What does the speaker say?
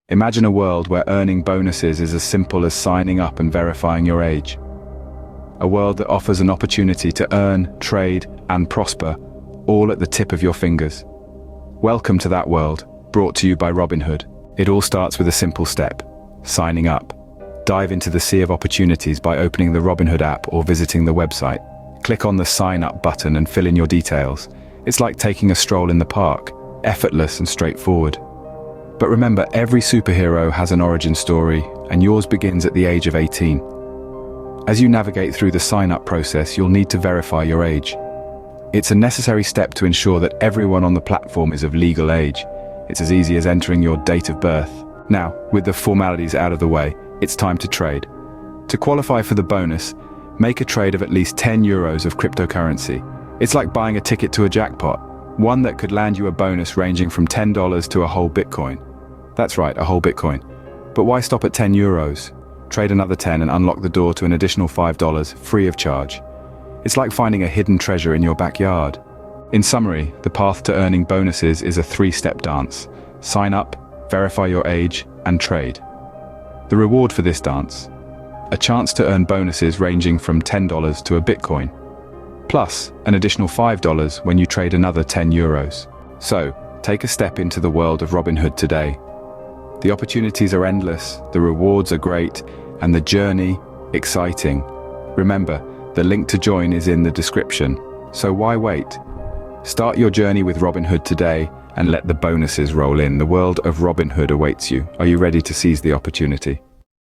Imagine a world where earning bonuses is as simple as signing up and verifying your age. A world that offers an opportunity to earn, trade, and prosper, all at the tip of your fingers. Welcome to that world, brought to you by Robinhood. It all starts with a simple step: signing up. Dive into the sea of opportunities by opening the Robinhood app or visiting the website. Click on the Sign Up button and fill in your details. It's like taking a stroll in the park, effortless and straightforward. But remember, every superhero has an origin story, and yours begins at the age of 18. As you navigate through the sign-up process, you'll need to verify your age. It's a necessary step to ensure that everyone on the platform is of legal age. It's as easy as entering your date of birth. Now, with the formalities out of the way, it's time to trade. To qualify for the bonus, make a trade of at least €10 of cryptocurrency. It's like buying a ticket to a jackpot, one that could land you a bonus ranging from $10 to a whole Bitcoin. That's right, a whole Bitcoin. But why stop at €10? Trade another 10 and unlock the door to an additional $5 free of charge. It's like finding a hidden treasure in your backyard. In summary, the path to earning bonuses is a three-step dance. Sign up, verify your age, and trade. The reward for this dance: a chance to earn bonuses ranging from $10 to a Bitcoin, plus an additional $5 when you trade another €10. So, take a step into the world of Robinhood today. The opportunities are endless, the rewards are great, and the journey exciting. Remember, the link to join is in the description, so why wait? Start your journey with Robinhood today and let the bonuses roll in. The world of Robinhood awaits you. Are you ready to seize the opportunity?